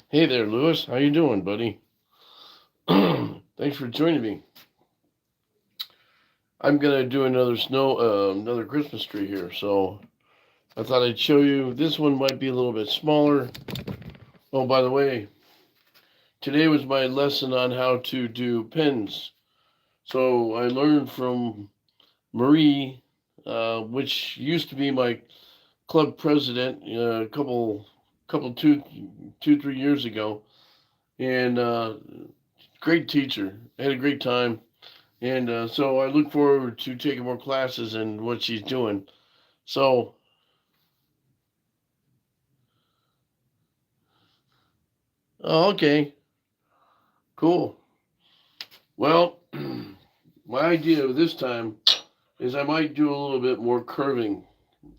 Hey there, Lewis. How you doing, buddy? Thanks for joining me. I'm gonna do another Christmas tree here. So I thought I'd show you. This one might be a little bit smaller. Oh, by the way, today was my lesson on how to do pins. So I learned from Marie, which used to be my club president a couple 3 years ago, and great teacher. I had a great time. And so I look forward to taking more classes and what she's doing. So, oh, okay, cool. Well, my idea this time is I might do a little bit more curving.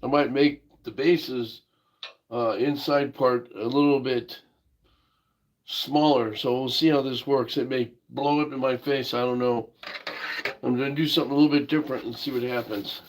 I might make the bases inside part a little bit smaller. So we'll see how this works. It may blow up in my face. I don't know. I'm going to do something a little bit different and see what happens.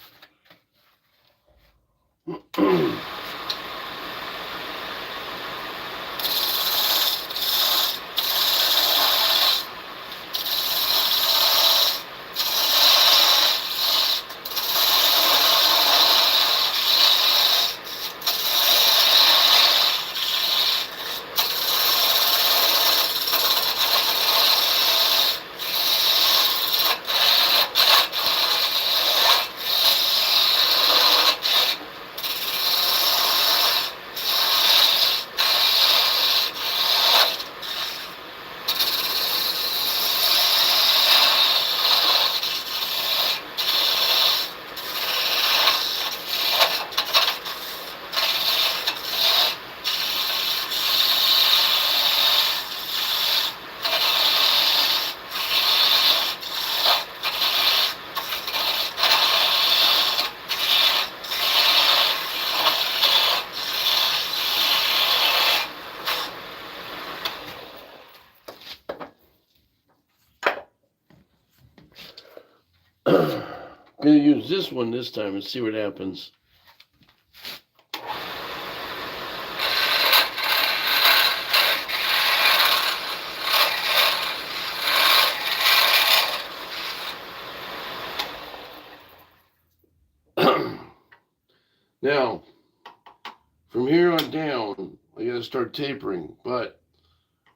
I'm going to use this one this time and see what happens. Now, from here on down, I got to start tapering, but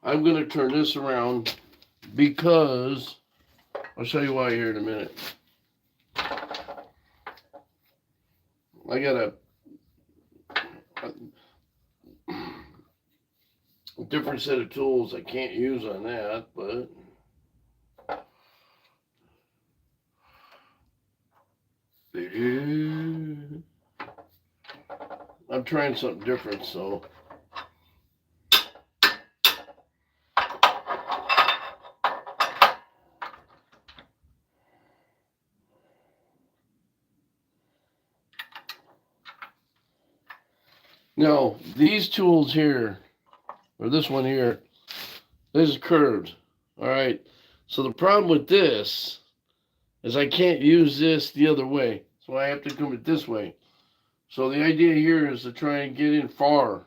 I'm going to turn this around because I'll show you why here in a minute. I got a different set of tools I can't use on that, but I'm trying something different, so now these tools here, or this one here, this is curved. All right. So the problem with this is I can't use this the other way, so I have to come it this way. So the idea here is to try and get in far.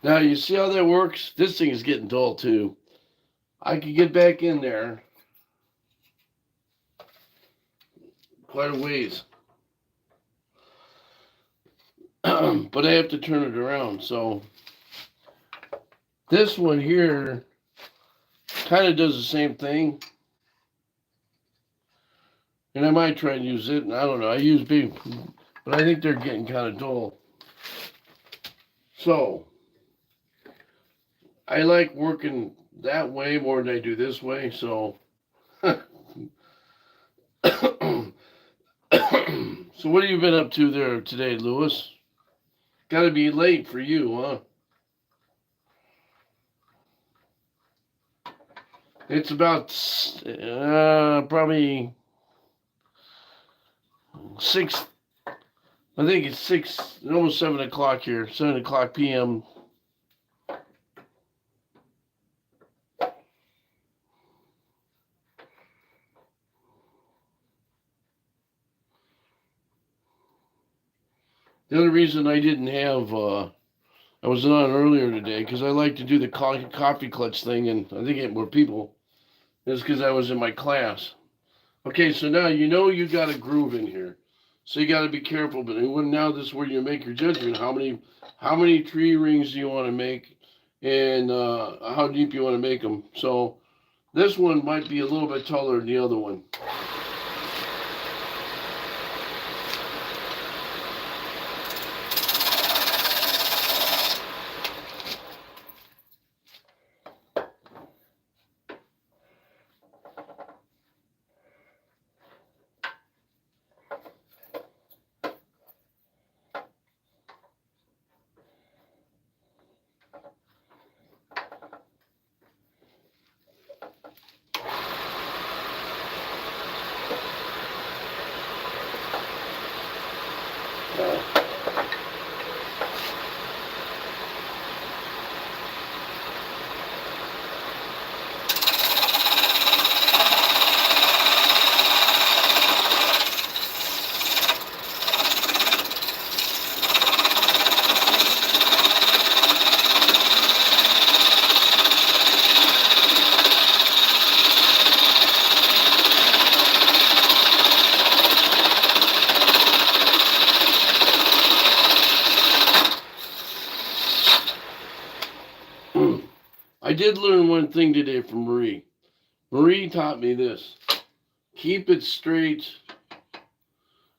Now you see how that works? This thing is getting dull too. I could get back in there quite a ways. But I have to turn it around. So this one here kind of does the same thing. And I might try and use it. And I don't know. I use big, but I think they're getting kind of dull. So I like working that way more than I do this way. So, so what have you been up to there today, Lewis? Got to be late for you, huh? It's about probably 6. I think it's 6, almost 7 o'clock here. 7 o'clock p.m. The other reason I didn't have, I was on earlier today because I like to do the coffee clutch thing, and I think it more people. Is because I was in my class. Okay, so now you know you got a groove in here, so you got to be careful. But now this is where you make your judgment. How many tree rings do you want to make, and how deep you want to make them? So this one might be a little bit taller than the other one. I did learn one thing today from Marie. Marie taught me this: keep it straight.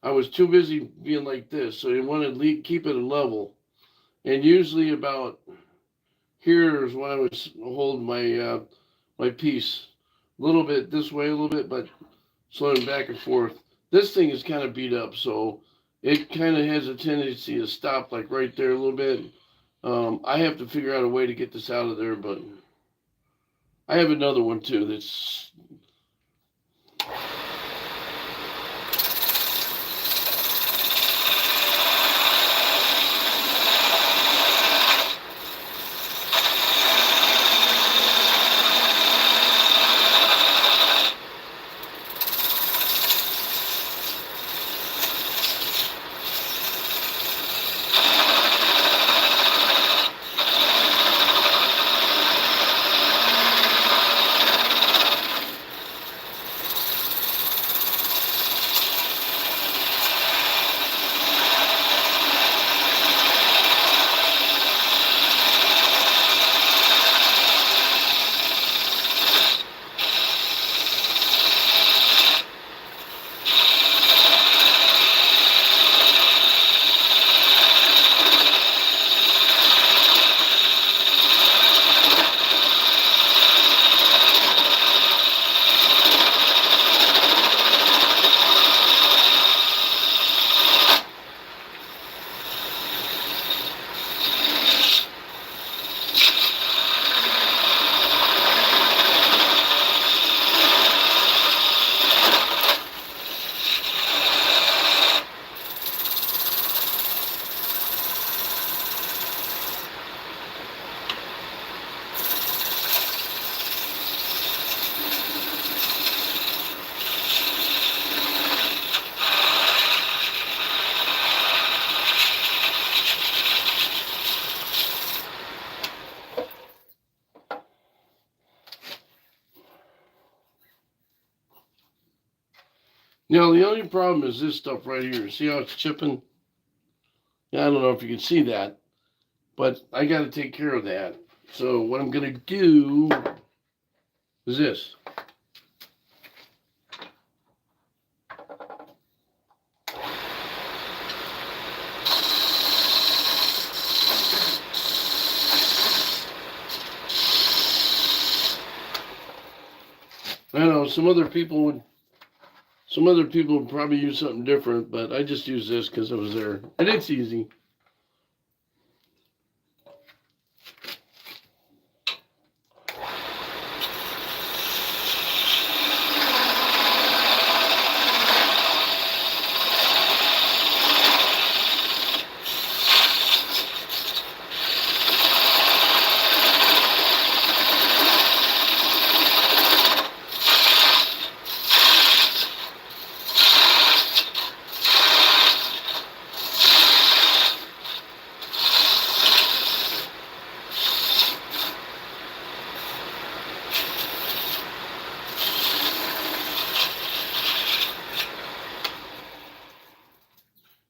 I was too busy being like this, so you want to keep it a level. And usually about here is when I was holding my piece. A little bit this way, a little bit, but slowing back and forth. This thing is kind of beat up, so it kind of has a tendency to stop like right there a little bit. I have to figure out a way to get this out of there, but I have another one too that's. Now the only problem is this stuff right here. See how it's chipping? Yeah, I don't know if you can see that, but I got to take care of that. So what I'm gonna do is this. I know some other people would probably use something different, but I just use this because it was there. And it's easy.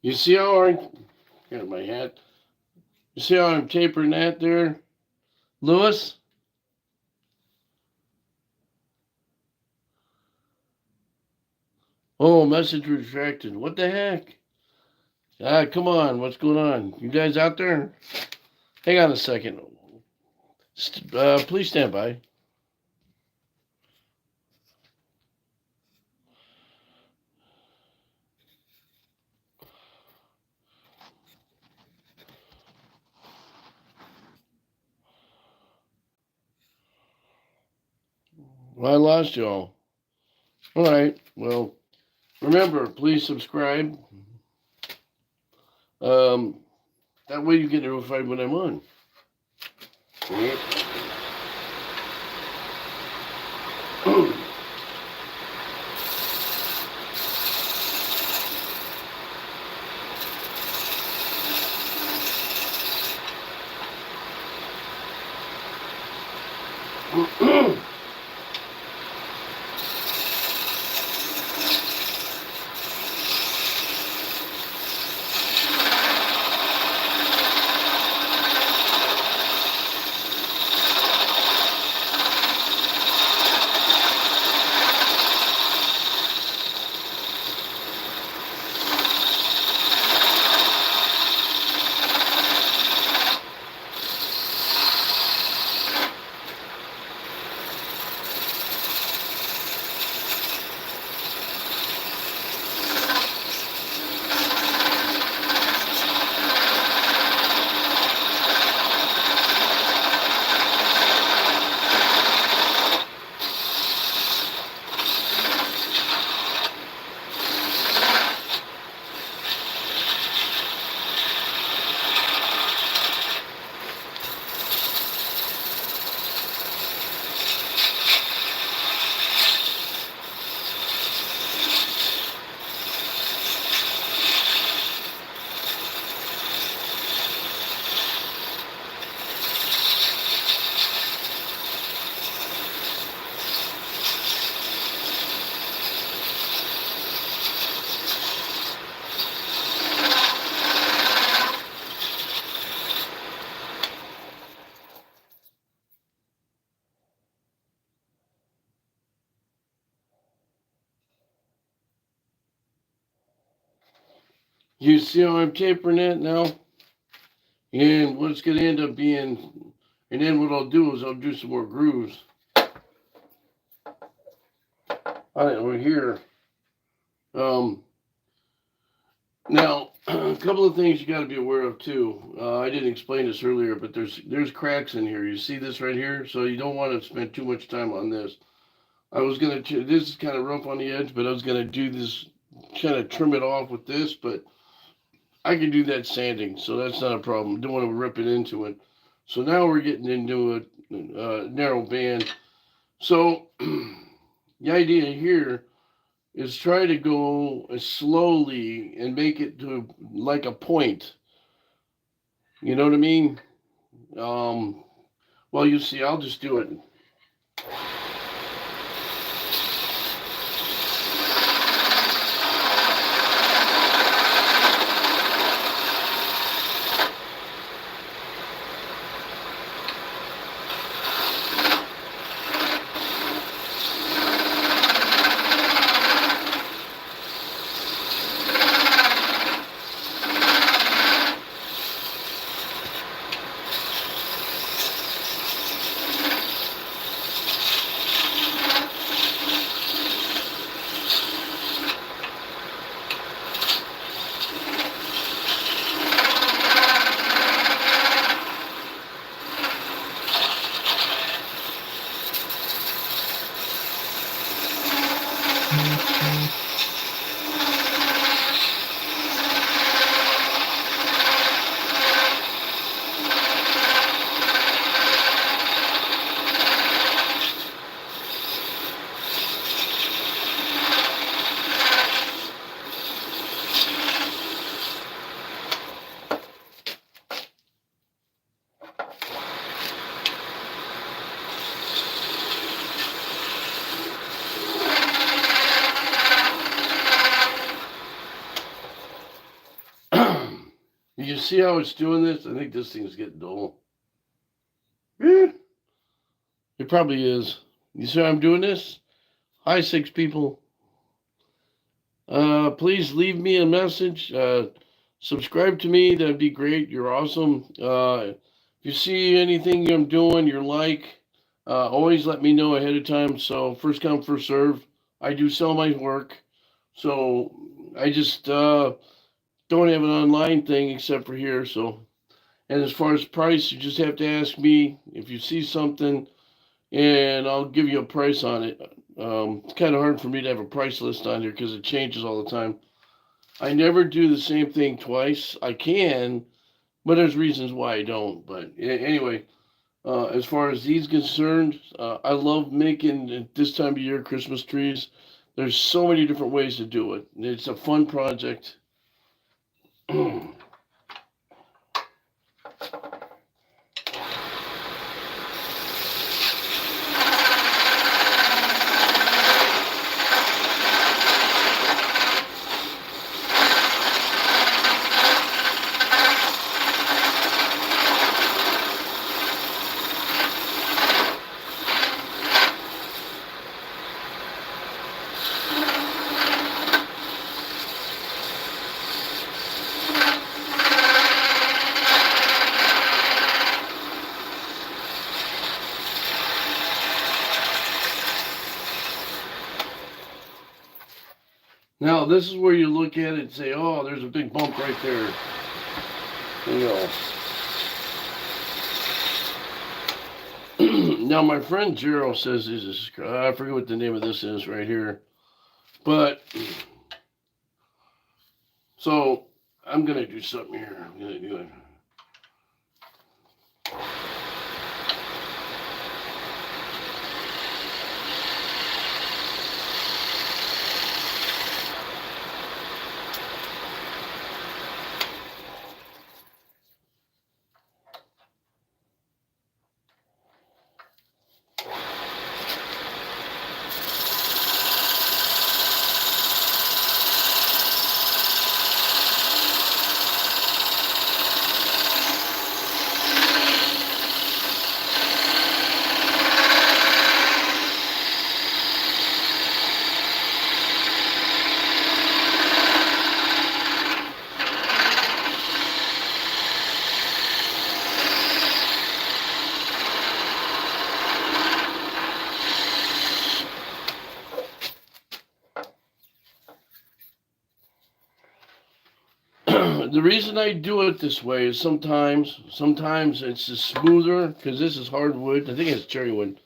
You see how got my hat. You see how I'm tapering that there, Lewis? Oh, message retracted. What the heck? Ah, come on. What's going on? You guys out there? Hang on a second. Please stand by. Well, I lost y'all. All right. Well, remember, please subscribe. That way you get notified when I'm on. Yep. You see how I'm tapering that now? And what it's going to end up being, and then what I'll do is I'll do some more grooves. Over here. Now, a couple of things you got to be aware of too. I didn't explain this earlier, but there's cracks in here. You see this right here? So you don't want to spend too much time on this. I was going to, this is kind of rough on the edge, but I was going to do this, kind of trim it off with this, but I can do that sanding, so that's not a problem. Don't want to rip it into it. So now we're getting into a narrow band. So the idea here is try to go slowly and make it to like a point. You know what I mean? Well, you see, I'll just do it. You see how it's doing this? I think this thing's getting dull. It probably is. You see how I'm doing this? Hi, 6 people. Please leave me a message. Subscribe to me. That'd be great. You're awesome. If you see anything I'm doing you like, always let me know ahead of time. So first come, first serve. I do sell my work. So I just don't have an online thing except for here. So, and as far as price, you just have to ask me if you see something, and I'll give you a price on it. It's kind of hard for me to have a price list on here because it changes all the time. I never do the same thing twice. I can, but there's reasons why I don't. But anyway, as far as these concerned, I love making at this time of year Christmas trees. There's so many different ways to do it. It's a fun project. Now, this is where you look at it and say, oh, there's a big bump right there. You know. Now, my friend Jero says this is, I forget what the name of this is right here. But, so, I'm going to do something here. I'm going to do it. The reason I do it this way is sometimes it's just smoother because this is hardwood. I think it's cherry wood,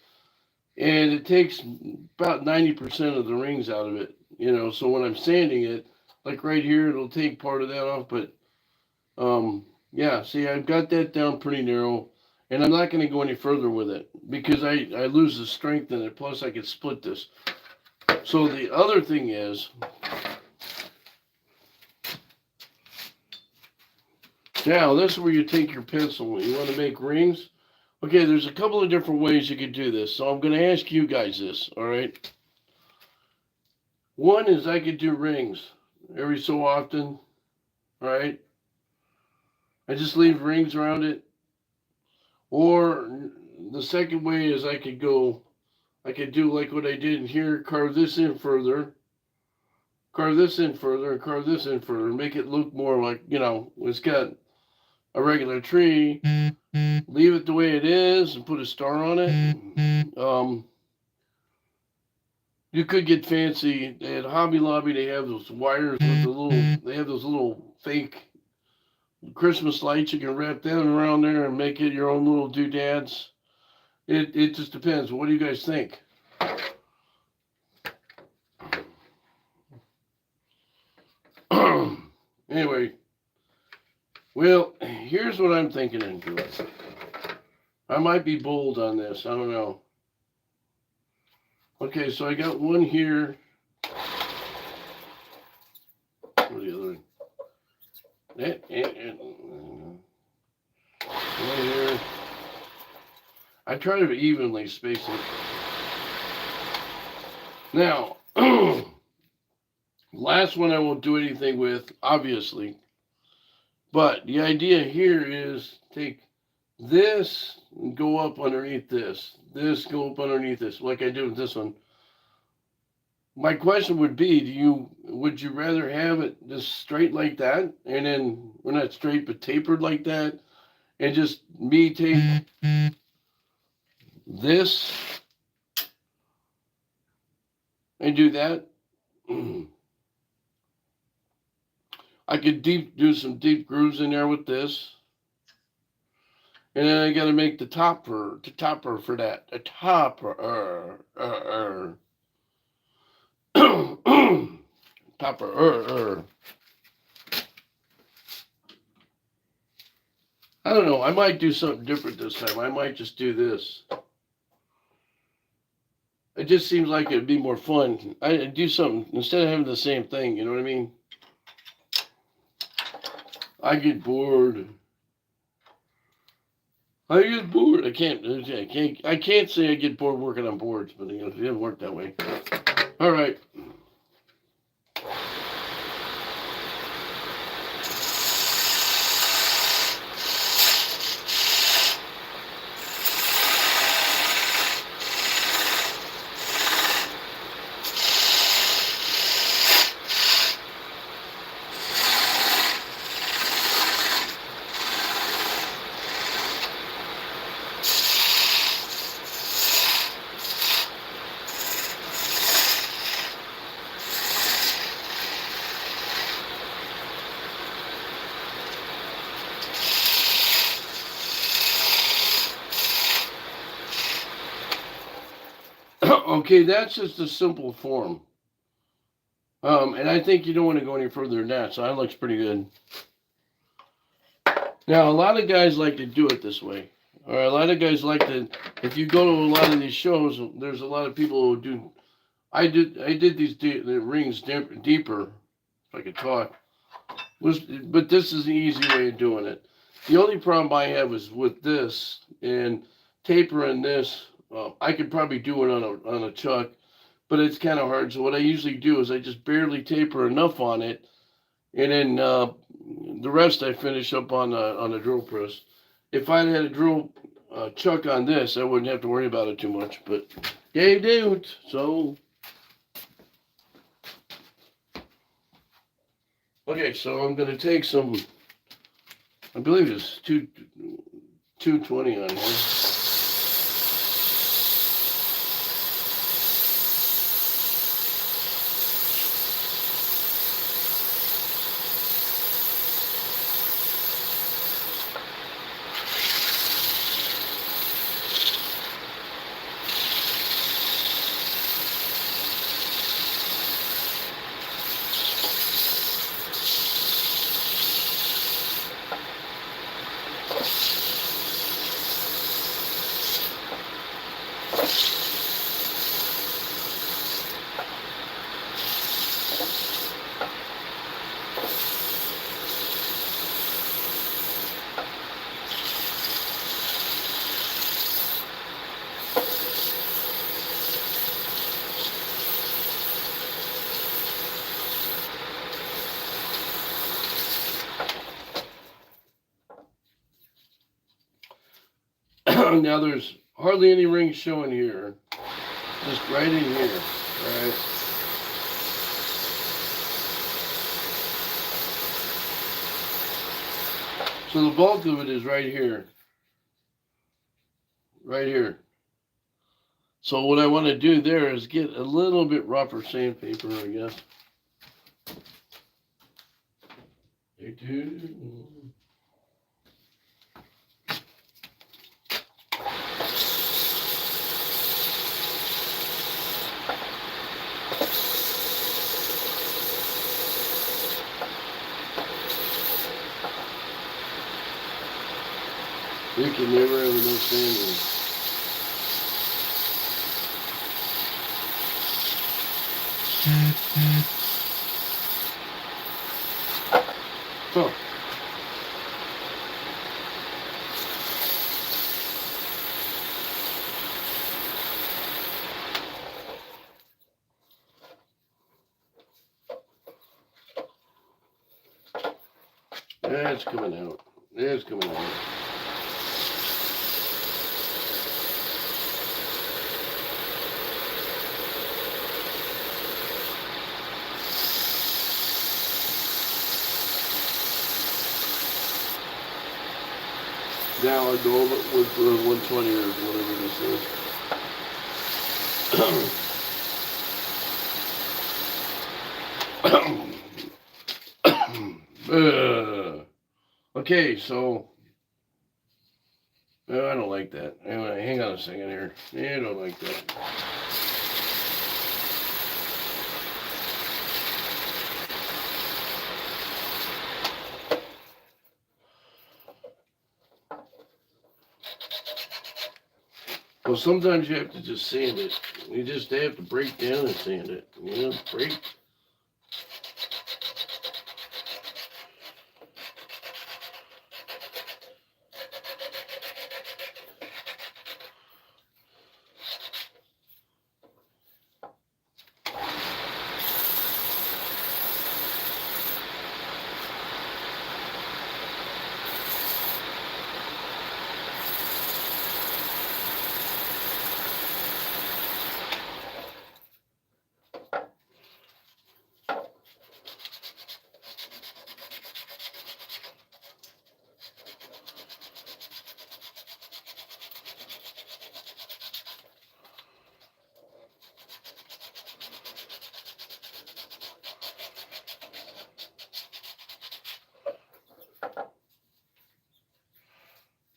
and it takes about 90% of the rings out of it. You know, so when I'm sanding it, like right here, it'll take part of that off. But yeah, see, I've got that down pretty narrow, and I'm not going to go any further with it because I lose the strength in it. Plus, I could split this. So the other thing is, now this is where you take your pencil. You want to make rings. Okay, there's a couple of different ways you could do this. So I'm going to ask you guys this, all right? One is I could do rings every so often, right? I just leave rings around it. Or the second way is I could do like what I did in here, carve this in further, carve this in further, and carve this in further, and make it look more like, you know, it's got a regular tree. Leave it the way it is and put a star on it. You could get fancy. At Hobby Lobby, they have those wires with the little. They have those little fake Christmas lights. You can wrap them around there and make it your own little doodads. It just depends. What do you guys think? Anyway, well, here's what I'm thinking of doing. I might be bold on this. I don't know. Okay, so I got one here. Where's the other one? One here. I try to evenly space it. Now, last one I won't do anything with, obviously. But the idea here is take this and go up underneath this. This go up underneath this, like I did with this one. My question would be, would you rather have it just straight like that, and then we're not straight but tapered like that, and just me take this and do that? I could do some deep grooves in there with this. And then I gotta make the topper for that. The topper. Topper. I don't know. I might do something different this time. I might just do this. It just seems like it'd be more fun. I do something instead of having the same thing. You know what I mean? I get bored. I get bored. I can't say I get bored working on boards, but it didn't work that way. All right. Okay, that's just a simple form. And I think you don't want to go any further than that, so that looks pretty good. Now, a lot of guys like to do it this way. Or a lot of guys like to, if you go to a lot of these shows, there's a lot of people who do, I did these the rings deeper, if I could talk. But this is the easy way of doing it. The only problem I have is with this and tapering this. I could probably do it on a chuck, but it's kind of hard. So what I usually do is I just barely taper enough on it, and then the rest I finish up on a drill press. If I had a drill chuck on this, I wouldn't have to worry about it too much. But they don't. So okay, so I'm gonna take some. I believe it's 220 on here. Now there's hardly any rings showing here, just right in here, right? So the bulk of it is right here, right here. So what I want to do there is get a little bit rougher sandpaper, I guess. You can never have enough sand. So. It's coming out. It's coming out. Now I go with 120 or whatever this is. Okay, so I don't like that. Anyway, hang on a second here. I don't like that. Well, sometimes you have to just sand it. You just have to break down and sand it. You know, break.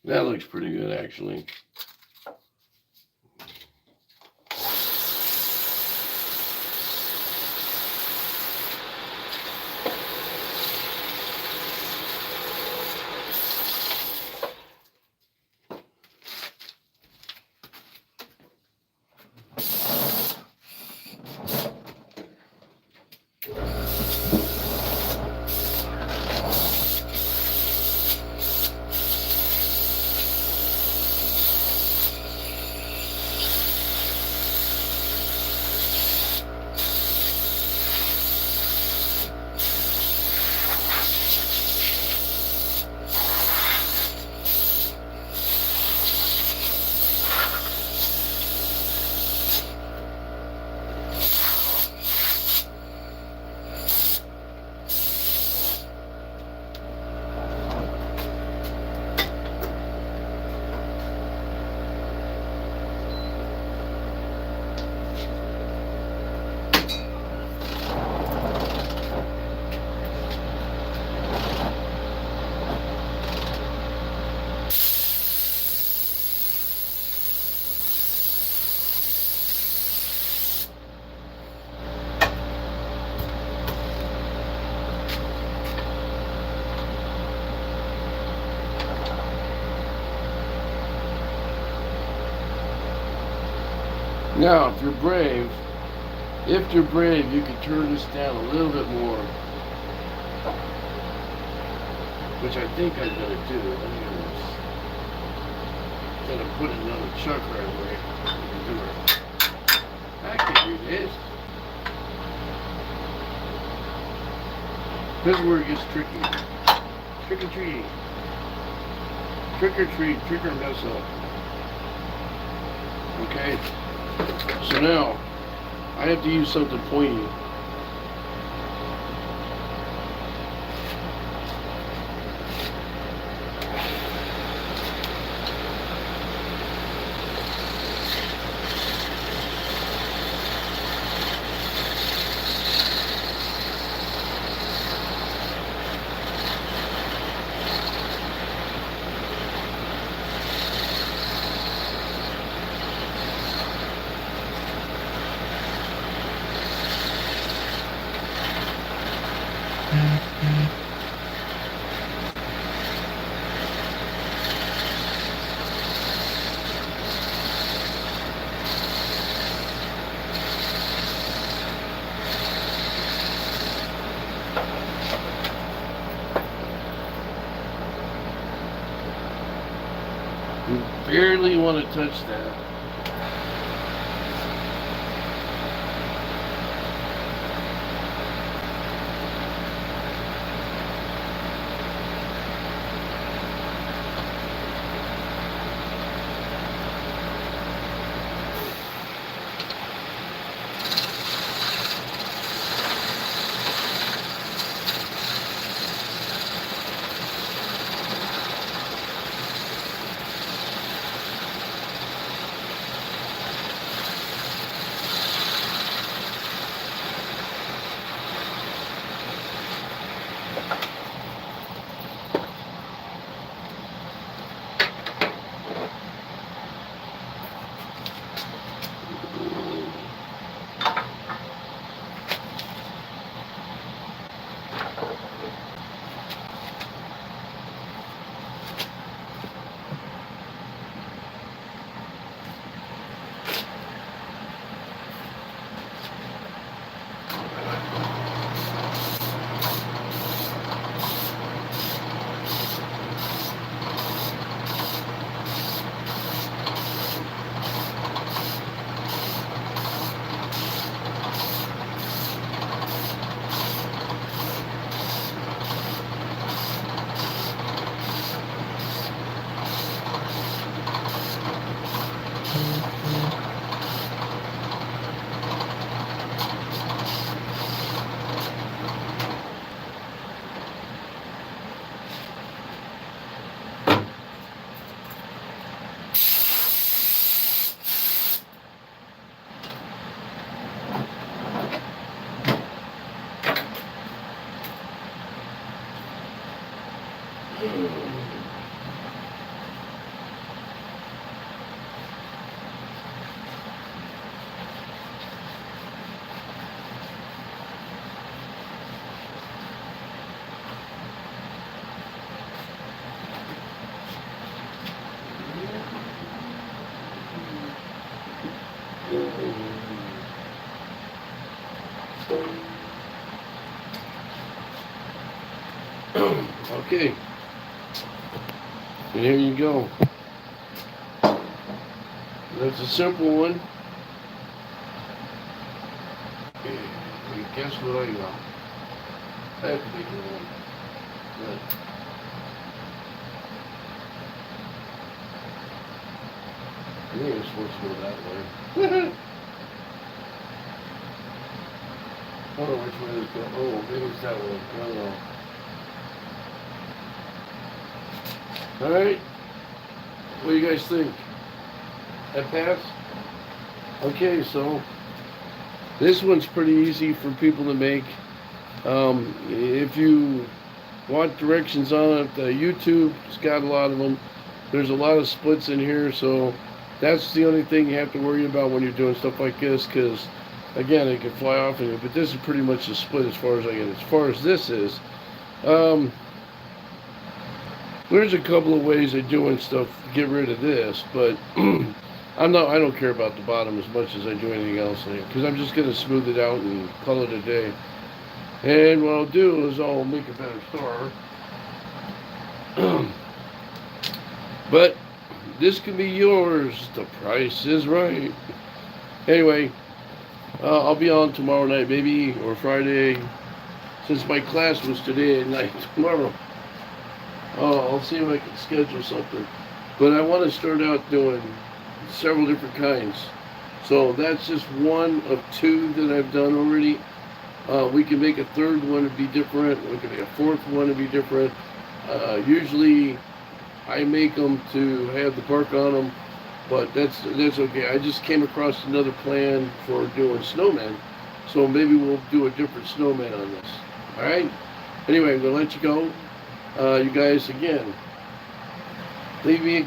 That looks pretty good, actually. Now, if you're brave, you can turn this down a little bit more, which I think I'm going to do. Instead of putting another chunk right away, I'm do it. I can do this. This is where it gets tricky. Trick or treat. Trick or treat, trick or mess up. Okay? So now, I have to use something pointy. You barely want to touch that. Okay. And here you go. That's a simple one. Okay. Guess what I got? I have to make it one. Good. I think it's supposed to go that way. I don't know which way it's going. Oh, maybe it's that way. I don't know. Alright. What do you guys think? That pass? Okay, so this one's pretty easy for people to make. If you want directions on it, YouTube's got a lot of them. There's a lot of splits in here, so that's the only thing you have to worry about when you're doing stuff like this, because again, it can fly off of you. But this is pretty much a split as far as I get. As far as this is, there's a couple of ways of doing stuff to get rid of this, but I don't care about the bottom as much as I do anything else in here, because I'm just gonna smooth it out and call it a day. And what I'll do is I'll make a better star. But this can be yours. The price is right. Anyway, I'll be on tomorrow night, maybe, or Friday. Since my class was today at night, tomorrow. I'll see if I can schedule something. But I want to start out doing several different kinds. So that's just one of two that I've done already. We can make a third one to be different. We can make a fourth one to be different. Usually I make them to have the bark on them, but that's okay. I just came across another plan for doing snowmen, so maybe we'll do a different snowman on this. All right. Anyway, I'm gonna let you go. You guys, again, leave me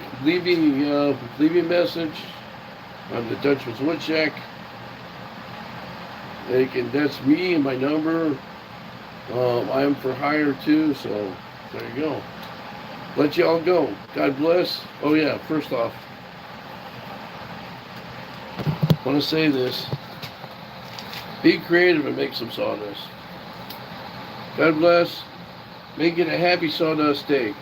a message on the Dutchmans Wood Shack. That's me and my number. I am for hire too, so there you go. Let y'all go. God bless. Oh yeah, first off, I want to say this. Be creative and make some sawdust. God bless. Make it a happy sawdust day.